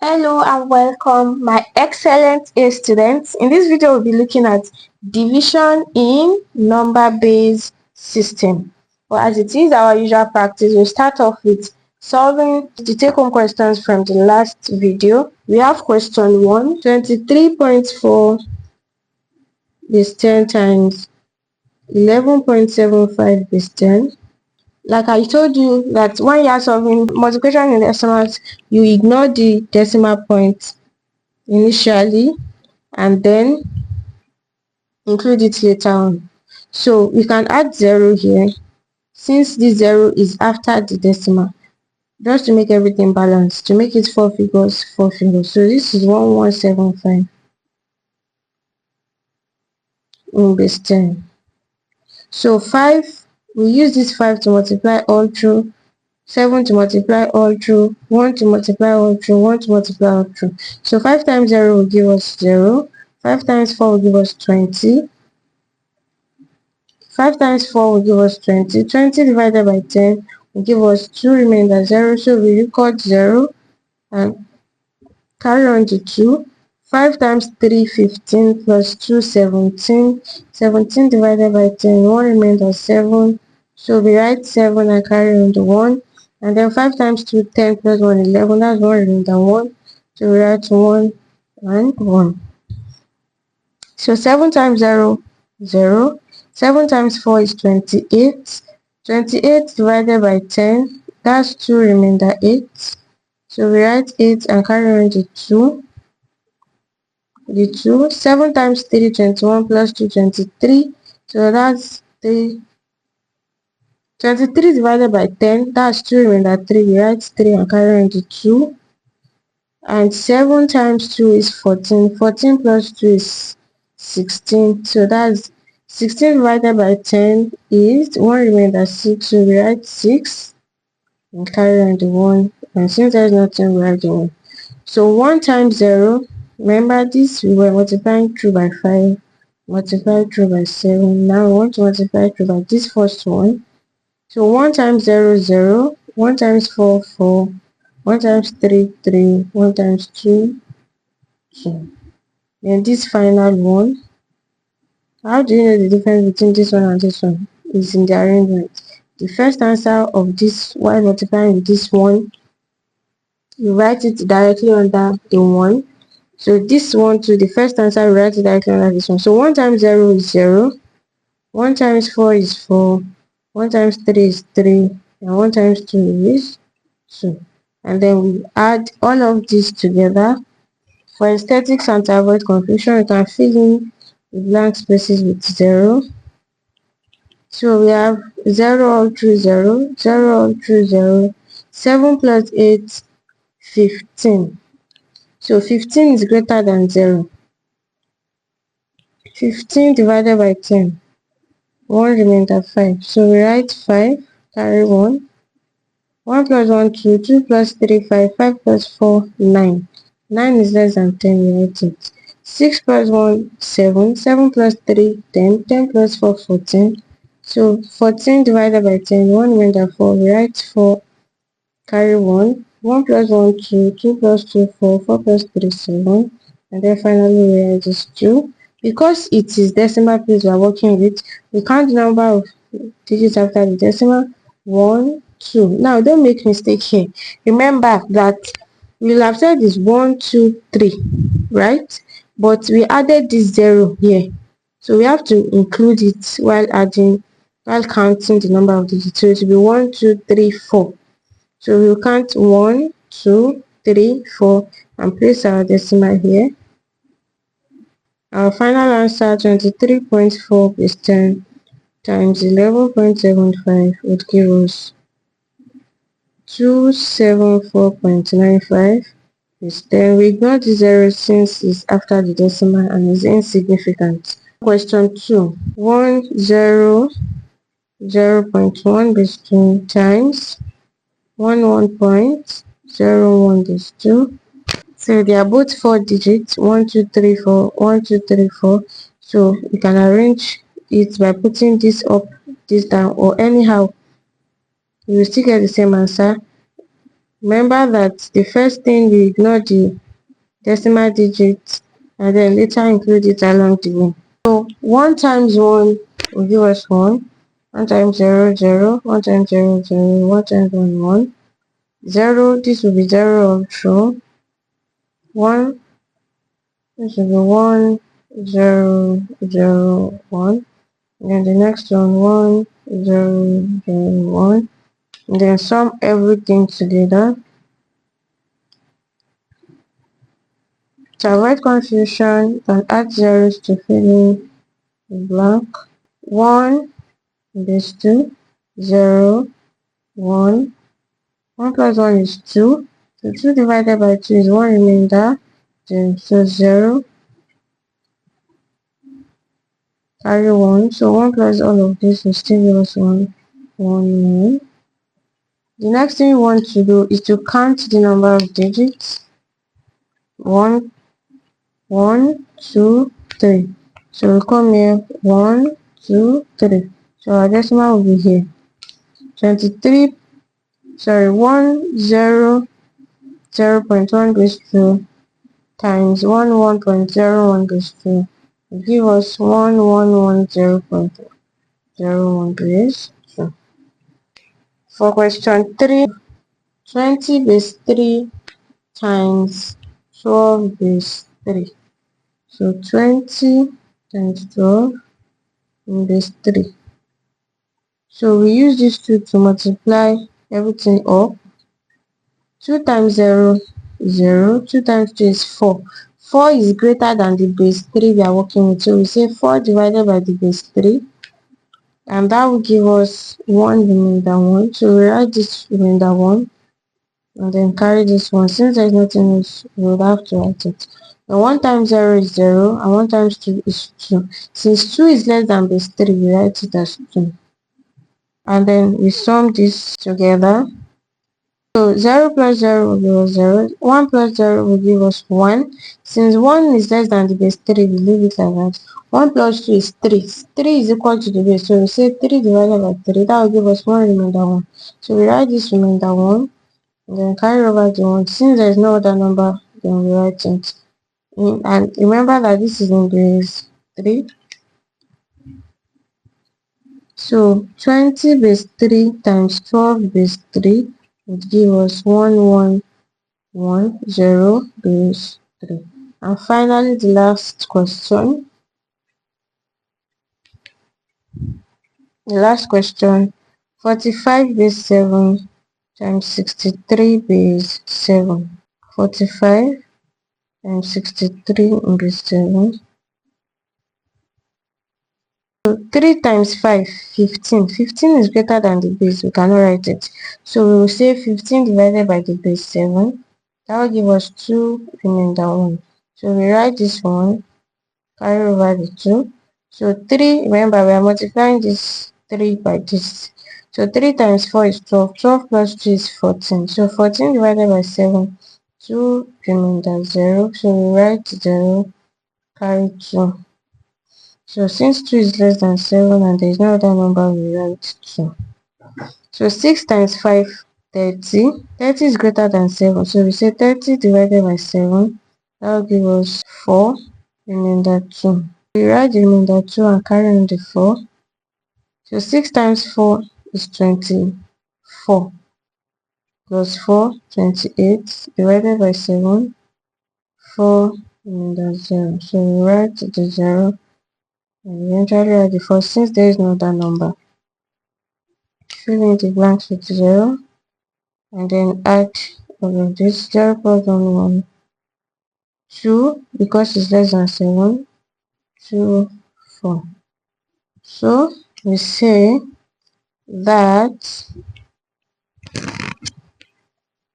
Hello and welcome, my excellent A students. In this video, we'll be looking at division in number-based system. Well, as it is our usual practice, we'll start off with solving the take-home questions from the last video. We have question 1, 23.4 base 10 times 11.75 base 10. Like I told you that when you are solving multiplication in decimals, you ignore the decimal point initially and then include it later on. So we can add 0 here since this 0 is after the decimal, just to make everything balanced, to make it 4 figures. So this is 1175 in base 10. So 5, we use this 5 to multiply all through, 7 to multiply all through, 1 to multiply all through, 1 to multiply all through. So 5 times 0 will give us 0. 5 times 4 will give us 20. 5 times 4 will give us 20. 20 divided by 10 will give us 2 remainder 0. So we record 0 and carry on to 2. 5 times 3, 15 plus 2, 17. 17 divided by 10, 1 remainder 7. So we write 7 and carry on to 1. And then 5 times 2, 10 plus 1, 11. That's 1 remainder 1. So we write 1 and 1. So 7 times 0, 0. 7 times 4 is 28. 28 divided by 10, that's 2 remainder 8. So we write 8 and carry on to 2. The 2. 7 times 3, 21 plus 2, 23. So that's 3. 23 divided by 10, that's 2 remainder 3. We write 3 and carry on to 2. And 7 times 2 is 14. 14 plus 2 is 16. So that's 16 divided by 10 is 1 remainder 6. So we write 6 and carry on the 1. And since there's nothing, we write the 1. So 1 times 0, remember this, we were multiplying through by 5, multiply through by 7. Now we want to multiply through by this first one. So 1 times 0, 0. 1 times 4, 4. 1 times 3, 3. 1 times 2, 2. Then this final one. How do you know the difference between this one and this one? It's in the arrangement. The first answer of this, while multiplying with this one, you write it directly under the 1. So this one too, the first answer, you write it directly under this one. So 1 times 0 is 0. 1 times 4 is 4. 1 times 3 is 3. And 1 times 2 is 2. And then we add all of this together. For aesthetics and to avoid confusion, we can fill in the blank spaces with 0. So we have 0 all through 0, 0 all through 0, 7 plus 8, 15. So 15 is greater than 0. 15 divided by 10, 1 remainder 5. So we write 5, carry 1. 1 plus 1, 2, 2 plus 3, 5, 5 plus 4, 9. 9 is less than 10, we write it. 6 plus 1, 7. 7 plus 3, 10. 10 plus 4, 14. So 14 divided by 10, 1 remainder 4. We write 4, carry 1. 1 plus 1, 2. 2 plus 2, 4. 4 plus 3, 7. And then finally we write this 2. Because it is decimal place we are working with, we count the number of digits after the decimal. 1, 2. Now don't make mistake here. Remember that we'll have said is 1, 2, 3, right? But we added this 0 here. So we have to include it while counting the number of digits. So it will be 1, 2, 3, 4. So we'll count 1, 2, 3, 4 and place our decimal here. Our final answer, 23.4 base 10 times 11.75 would give us 274.95. Then we ignore the 0 since it's after the decimal and is insignificant. Question 2. 0.1 base 2 times 1.01 base 2. So they are both 4 digits, 1, 2, 3, 4, 1, 2, 3, 4. So we can arrange it by putting this up, this down, or anyhow, you will still get the same answer. Remember that the first thing you ignore the decimal digits and then later include it along the way. So 1 times 1 will give us 1. 1 times 0, 0. 1 times 0, 0. 1 times 1, 1. 0, this will be 0 all through. 1, this will be 1, 0, 0, 1. And then the next one, 1, 0, 0, 1. And then sum everything together. To avoid confusion, and add zeros to fill in the blank. 1 base 2, 0, 1. 1 plus 1 is 2. So 2 divided by 2 is 1 remainder. So 0. Carry 1. So 1 plus all of this will still give us 1. 1. The next thing we want to do is to count the number of digits. 1, 1, 2, 3. So we come here 1, 2, 3. So our decimal will be here. 23, sorry, 1, 0, 0.1 base 2 times 1, 1.01 base 2 will give us 1110.01 base 2. For question 3, 20 base 3 times 12 base 3. So 20 times 12 base 3. So we use these two to multiply everything up. 2 times 0 is 0. 2 times 2 is 4. 4 is greater than the base 3 we are working with. So we say 4 divided by the base 3. And that will give us 1 remainder 1. So we write this remainder 1. And then carry this one. Since there is nothing else, we would have to write it. Now 1 times 0 is 0. And 1 times 2 is 2. Since 2 is less than base 3, we write it as 2. And then we sum this together. So 0 plus 0 will give us 0. 1 plus 0 will give us 1. Since 1 is less than the base 3, we leave it like that. 1 plus 2 is 3. 3 is equal to the base. So we say 3 divided by 3. That will give us 1 remainder 1. So we write this remainder 1. And then carry over the 1. Since there is no other number, then we write it. And remember that this is in base 3. So 20 base 3 times 12 base 3 would give us 1110 base 3. And finally, the last question. The last question, 45 base 7 times 63 base 7. 45 times 63 base 7. So 3 times 5, 15. 15 is greater than the base. We cannot write it. So we will say 15 divided by the base 7. That will give us 2 remainder 1. So we write this one, carry over the 2. So 3, remember we are multiplying this 3 by this. So 3 times 4 is 12. 12 plus 2 is 14. So 14 divided by 7, 2 remainder 0. So we write 0, carry 2. So since 2 is less than 7 and there is no other number, we write 2. So 6 times 5, 30. 30 is greater than 7. So we say 30 divided by 7. That will give us 4, remainder 2. We write the remainder 2 and carry on the 4. So 6 times 4 is 24. Plus 4, 28. Divided by 7. 4, remainder 0. So we write the 0. And eventually write the 4 since there is no other number. Fill in the blanks with 0 and then add all of this. 0 plus 1, 1, 2 because it's less than 7, 2, 4. So we say that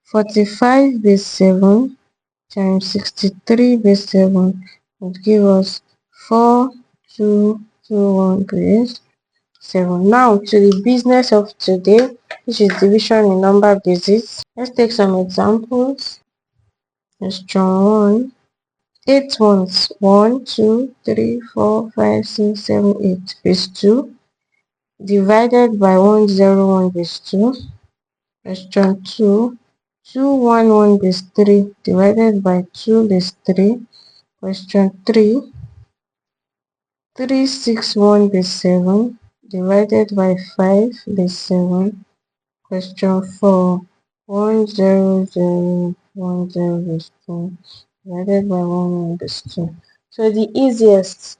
45 base 7 times 63 base 7 would give us 4221 base 7. Now to the business of today, which is division in number bases. Let's take some examples. Question 1. 8 ones. 1, 2, 3, 4, 5, 6, 7, 8 base 2 divided by 101 base 2. Question 2. 211 base 3 divided by 2 base 3. Question 3. 361 base 7 divided by 5 base 7. Question 4. 10010 base 2 divided by 11 base 2. So the easiest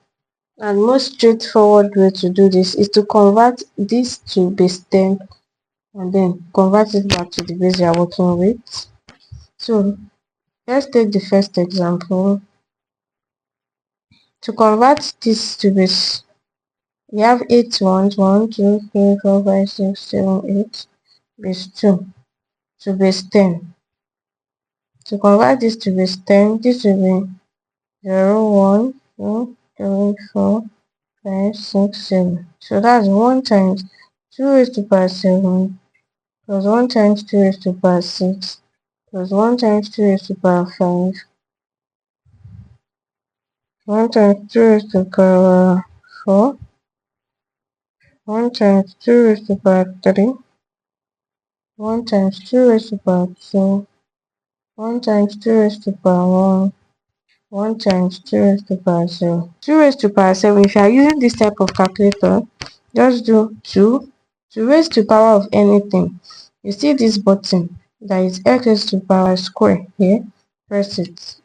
and most straightforward way to do this is to convert this to base 10 and then convert it back to the base you are working with. So let's take the first example. To convert this to base, we have 8 ones, 1, 2, 3, 4, 5, 6, 7, 8, base 2 to base 10. To convert this to base 10, this will be 0, 1, 2, 3, 4, 5, 6, 7. So that's 1 times 2 raised to power 7 plus 1 times 2 raised to power 6 plus 1 times 2 raised to power 5, 1 times 2 raised to power 4, 1 times 2 raised to power 3, 1 times 2 raised to power 2, 1 times 2 raised to power 1, 1 times 2 raised to power 0. 2 raised to power 7, if you are using this type of calculator, just do 2. To raise to power of anything, you see this button that is x raised to power square here, press it.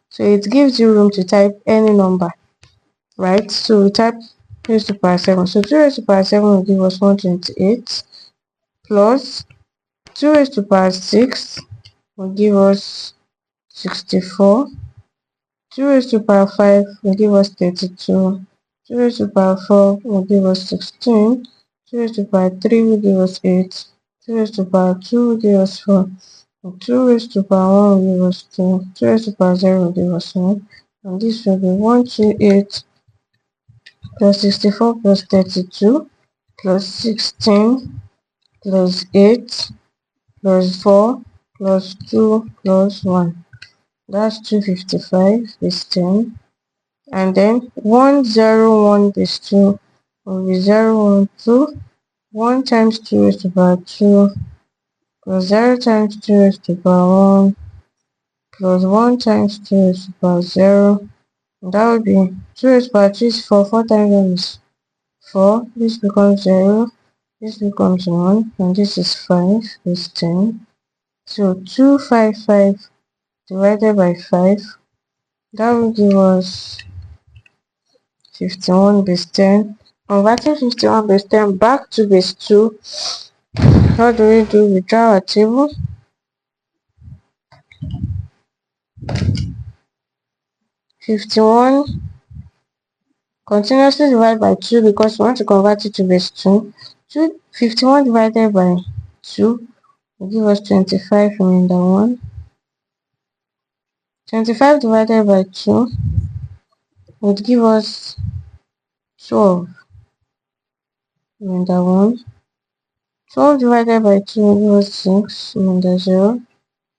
So it gives you room to type any number, right? So we type raised to power 7. So 2 raised to power 7 will give us 128 plus 2 raised to power 6 will give us 64. 2 raised to power 5 will give us 32. 2 raised to power 4 will give us 16. 2 raised to power 3 will give us 8. 2 raised to power 2 will give us 4. And 2 raised to power 1 will give us 2. 2 raised to power 0 will give us 1. And this will be 128 plus 64 plus 32 plus 16 plus 8 plus 4 plus 2 plus 1. That's 255 base 10. And then 101 base 2 will be 012. 1 times 2 raised to power 2 plus 0 times 2 raised to power 1 plus 1 times 2 raised to power 0. And that would be 2 raised to power 2 is 4. 4 times 1 is 4. This becomes 0. This becomes 1. And this is 5 base 10. So 255 divided by 5. That will give us 51 base 10. Converting 51 base 10 back to base 2. How do we do? We draw our table. 51 continuously divided by 2 because we want to convert it to base 2. 51 divided by 2 will give us 25 remainder 1. 25 divided by 2 would give us 12 remainder 1. 12 divided by 2 will give us 6 remainder 0.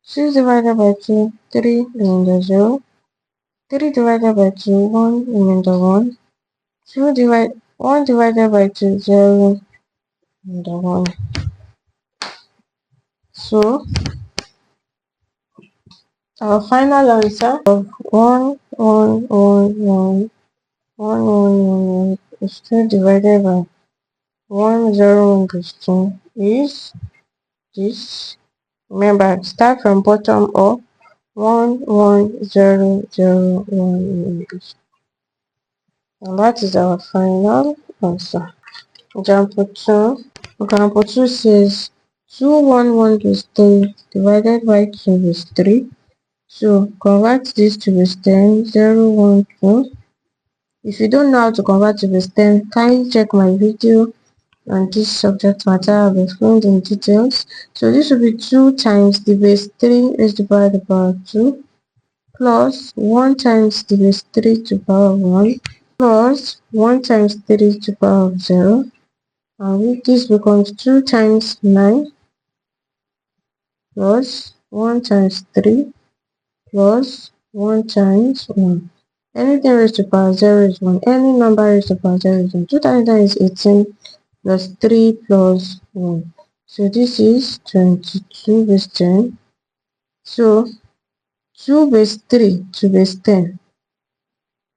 6 divided by 2, 3 remainder 0. 3 divided by 2, 1 remainder 1. 1 divided by 2, 0 remainder 1. So our final answer of 1 is 2 divided by 101 plus 2 is this. Remember, start from bottom up. 11001. And that is our final answer. Example 2. Example 2 says 211 plus 3 divided by 2 is 3. So convert this to base 10, 0, 1, 2. If you don't know how to convert to base 10, kindly check my video on this subject matter. I've explained in details. So this will be 2 times the base 3 raised to the power 2 plus 1 times the base 3 to the power 1 plus 1 times 3 to the power of 0. And this becomes 2 times 9 plus 1 times 3 plus 1 times 1. Anything raised to the power 0 is 1. Any number raised to the power 0 is 1. 2 times 9 is 18 plus 3 plus 1. So this is 22 base 10 So 2 base 3 to base 10.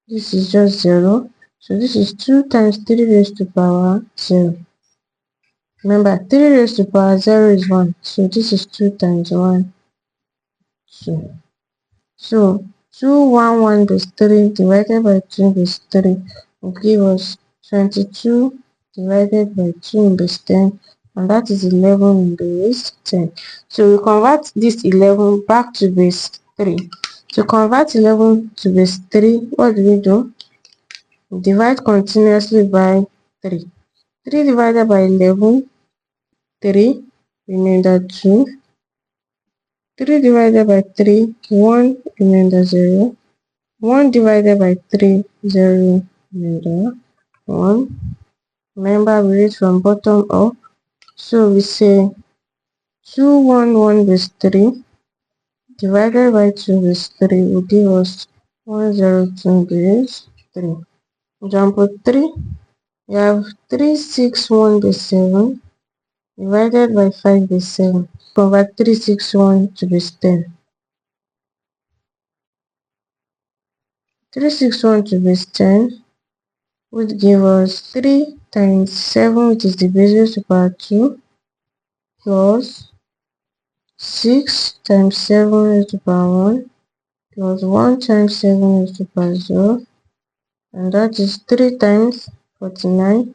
This is just 0. So this is 2 times 3 raised to power 0. Remember, 3 raised to power 0 is 1. So this is 2 times 1, 2. So 2, 1, 1 base 3 divided by 2 base 3 will give us 22 divided by 2 in base 10, and that is 11 in base 10. So we convert this 11 back to base 3. To convert 11 to base 3, what do? Divide continuously by 3. 3 divided by 11, 3, remainder 2. 3 divided by 3, 1, remainder 0. 1 divided by 3, 0, remainder 1. Remember, we read from bottom up. So we say 2, 1, 1 base 3 divided by 2 base 3 will give us 102 base 3. Example 3, we have 361 base 7 divided by 5 base 7. Convert 361 to base 10. 361 to base 10 would give us 3 times 7, which is the base raised to power 2, plus 6 times 7 raised to power 1, plus 1 times 7 raised to power 0, and that is 3 times 49,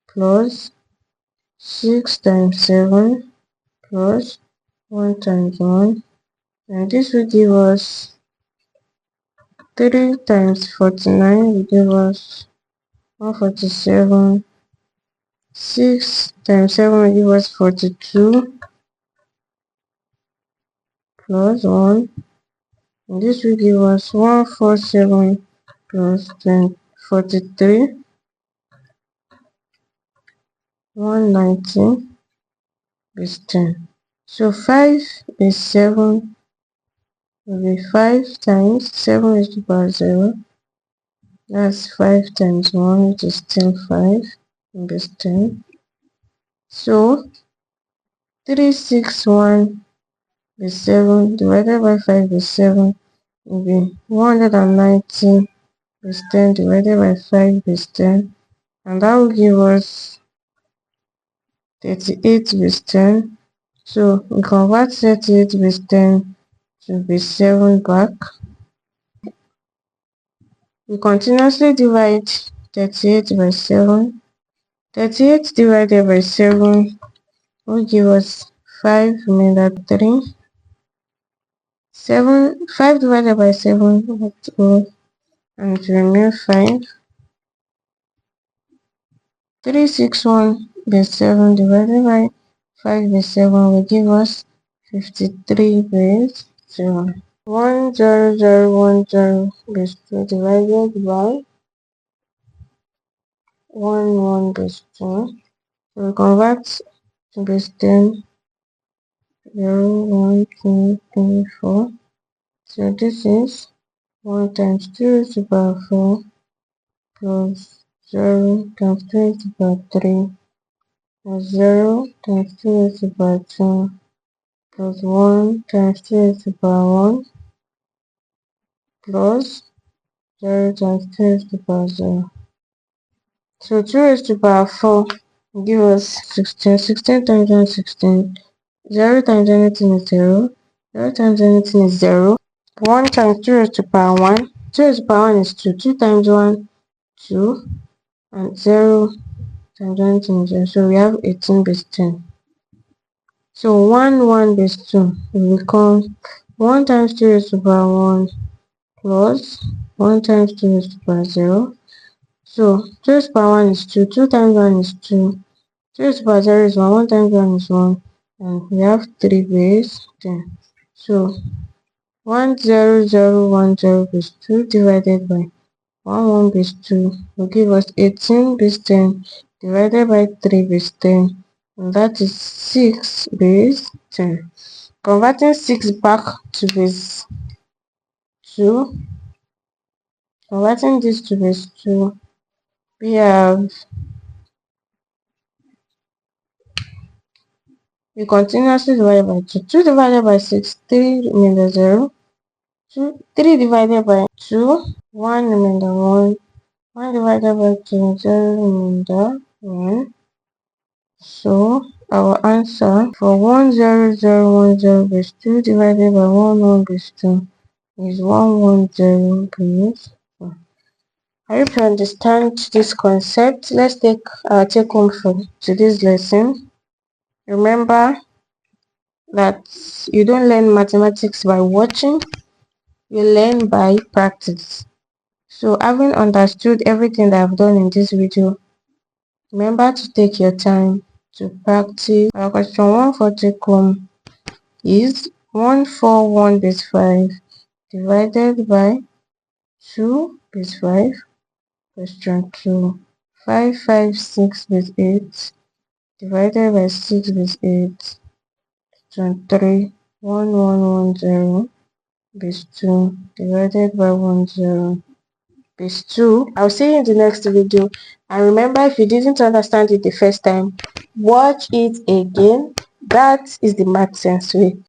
plus 6 times 7, plus 1 times 1, and this will give us 3 times 49 will give us 147. 6 times 7 will give us 42, plus 1. And this will give us 147 plus 43, 119 is 10. So 5 is 7 will be 5 times 7 is to power 0. That's 5 times 1, which is still 5 is 10. So 361 is 7 divided by 5 is 7 will be 190 is 10 divided by 5 is 10, and that will give us 38 base 10. So we convert 38 base 10 to base 7 back. We continuously divide 38 by 7. 38 divided by 7 will give us 5 remainder 3. 5 divided by 7 will go and remain 5. 361 base 7 divided by 5 base 7 will give us 53 base 0. 10010 base 2 divided by 11 base 2. So we convert to base 10, 0, 1, 2, 3, 4. So this is 1 times 2 raised to the power 4 plus 0 times 2 raised to the power 3 plus 0 times 2 raised to the power 2 plus 1 times 2 raised to the power 1 plus 0 times 2 raised to the power 0. So 2 raised to the power 4 will give us 16. 16 times 1 is 16. 0 times anything is 0. 0 times anything is 0. 1 times 2 raised to the power 1. 2 raised to the power 1 is 2. 2 times 1, 2. And 0 times anything is 0. So we have 18 base 10. So 1 base 2 will become 1 times 2 raised to the power 1 plus 1 times 2 raised to the power 0. So 2 raised to the power 1 is 2. 2 times 1 is 2. 2 raised to the power 0 is 1. 1 times 1 is 1. And we have 3 base 10. So 10010 base 2 divided by 1 base 2 will give us 18 base 10 divided by 3 base 10. And that is 6 base 10. Converting 6 back to base 2. Converting this to base 2. We have We continuously divide by 2. 2 divided by 6, 3 remainder 0. 3 divided by 2, 1 remainder 1. 1 divided by 2, 0 remainder 1. So our answer for 10010 base 2 divided by 11 base 2 is 110 base 2. I hope you understand this concept. Let's take our take home for today's lesson. Remember that you don't learn mathematics by watching, you learn by practice. So having understood everything that I've done in this video, remember to take your time to practice. Our question 1 for take home is 141 base 5 divided by 2 base 5. Question 2, 556 base 8 divided by 6 base 8. Question 3, 1110 base 2 divided by 10 base 2. I'll see you in the next video, and remember, if you didn't understand it the first time, watch it again. That is the MathSense way.